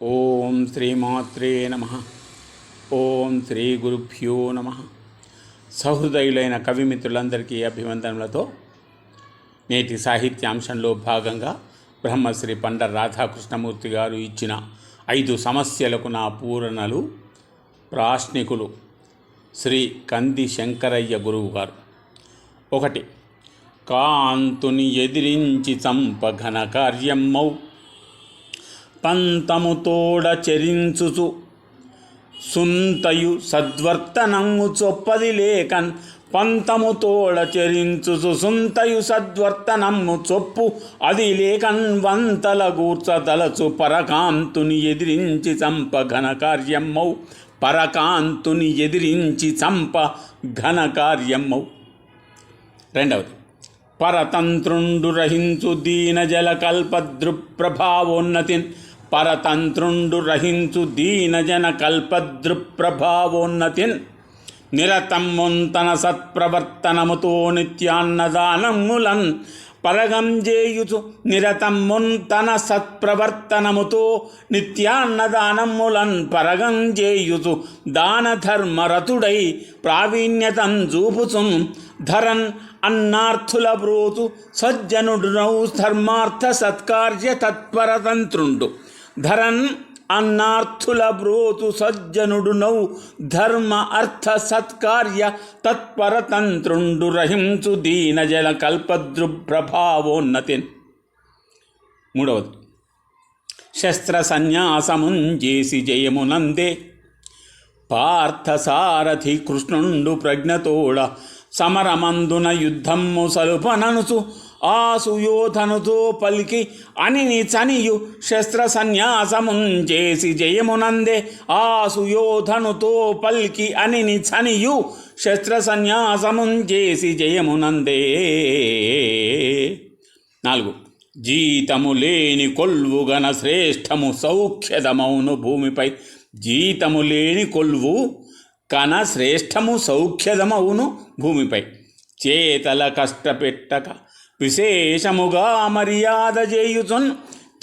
ఓం శ్రీమాత్రే నమః. ఓం శ్రీ గురుభ్యో నమః. సహృదయులైన కవిమిత్రులందరికీ అభివందనలతో నేటి సాహిత్యాంశంలో భాగంగా బ్రహ్మశ్రీ పండ రాధాకృష్ణమూర్తి గారు ఇచ్చిన 5 సమస్యలకు నా పూరణలు ప్రాశ్నికులు శ్రీ కంది శంకరయ్య గురువు గారు. 1. కాంతుని ఎదిరించి చంప ఘన కార్యమ్మౌ పంతము తోడ చెరించుచు సుంతయు సద్వర్తనము చొప్పది లేకన్ పంతము తోడ చెరించుచు సుంతయు సద్వర్తనము చొప్పు అది లేకన్ వంతల గూర్చదలచు పరకాంతుని ఎదిరించి చంప ఘన కార్యమ్మౌ పరకాంతుని ఎదిరించి చంప ఘన కార్యమ్మౌ. 2. పరతంత్రుండు రహించు దీనజల కల్పదృప్రభావోన్నతిన్ పరతంత్రుండు రహించు దీనజన కల్పదృప్రభావోన్నతిన్ నిరతమ్ముంతన సత్ప్రవర్తనముతో నిత్యాన్నదానములన్ పరగంజేయుచు నిరతమ్ముంతన సత్ప్రవర్తనముతో నిత్యాన్నదానములన్ పరగంజేయుచు దానధర్మరతుడై ప్రావీణ్యతం చూపుచున్ ధరన్ అన్నార్థుల బ్రోతు సజ్జనుడునౌ ధర్మార్థ సత్కార్య తత్పరతంత్రుండు ధరన్ అన్నార్థుల బ్రోతు సజ్జనుడునౌ ధర్మ అర్థ సత్కార్య తత్పరతంత్రుండు రహించు దీనజల కల్పదృప్రభావోన్నతిన్. 3. శస్త్ర సన్యాసముంజేసి జయమునందే పార్థసారథి కృష్ణుండు ప్రజ్ఞతోడ సమరమందున యుద్ధము సలుపననుచు ఆసుయోధనుతో పలికి అనిని చనియు శస్త్ర సన్యాసముంచేసి జయమునందే ఆసుయోధనుతో పలికి అనిని చనియు శస్త్ర సన్యాసముంచేసి జయమునందే. 4. జీతము లేని కొల్వుగన శ్రేష్టము సౌఖ్యదమౌను భూమిపై జీతము లేని కొల్వు కన శ్రేష్టము సౌఖ్యదమౌను భూమిపై చేతల కష్టపెట్టక విశేషముగా మర్యాద చేయుచున్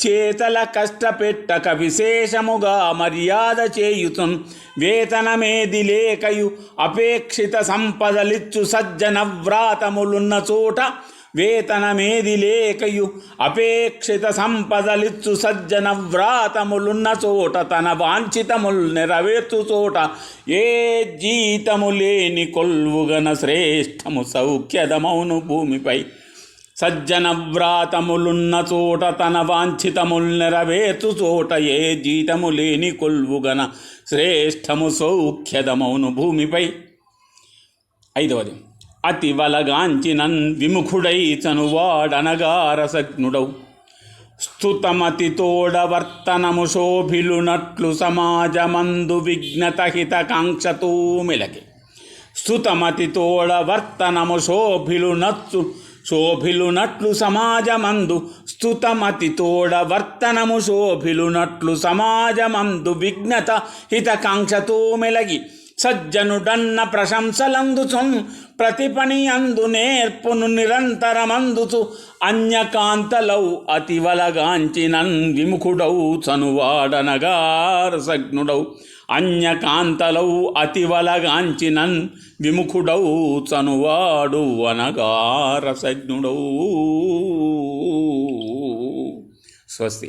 చేతల కష్టపెట్టక విశేషముగా మర్యాద చేయుచున్ వేతనమేది లేకయు అపేక్షిత సంపదలిచ్చు సజ్జన వ్రాతములున్న చోట వేతనమేది లేకయు అపేక్షిత సంపదలిచ్చు సజ్జన వ్రాతములున్న చోట తన వాంఛితముల్ నెరవేర్చు చోట ఏ జీతము లేని కొల్వుగన శ్రేష్టము సౌఖ్యదమౌను భూమిపై సజ్జన వ్రాతములున్న చోట తన వాంఛితముల్ నెరవేర్చు చోట ఏ జీతము లేని కొల్వుగన శ్రేష్టము సౌఖ్యదమౌను భూమిపై. 5. అతి వలగాంచినన్ విముఖుడై చనువాడనగారసజ్ఞుడౌ స్తుతమతి తోడ వర్తనము శోభిలునట్లు సమాజమందు విఘ్నతహిత కాంక్షతో మెలకి స్తుతమతి తోడ వర్తనము శోభిలునట్లు సమాజమందు స్తుతమతి తోడ వర్తనము శోభిలునట్లు సమాజమందు విఘ్నత హితకాంక్షతో మెలగి సజ్జనుడన్న ప్రశంసలందుచున్ ప్రతి పని అందు నేర్పును నిరంతరమందుచు అన్యకాంతలౌ అతివలగాంచినన్ విముఖుడౌ చనువాడనగారసజ్ఞుడౌ అన్యకాంతలౌ అతివలగాంచినన్ విముఖుడౌ చనువాడు అనగారసజ్ఞుడౌ. స్వస్తి.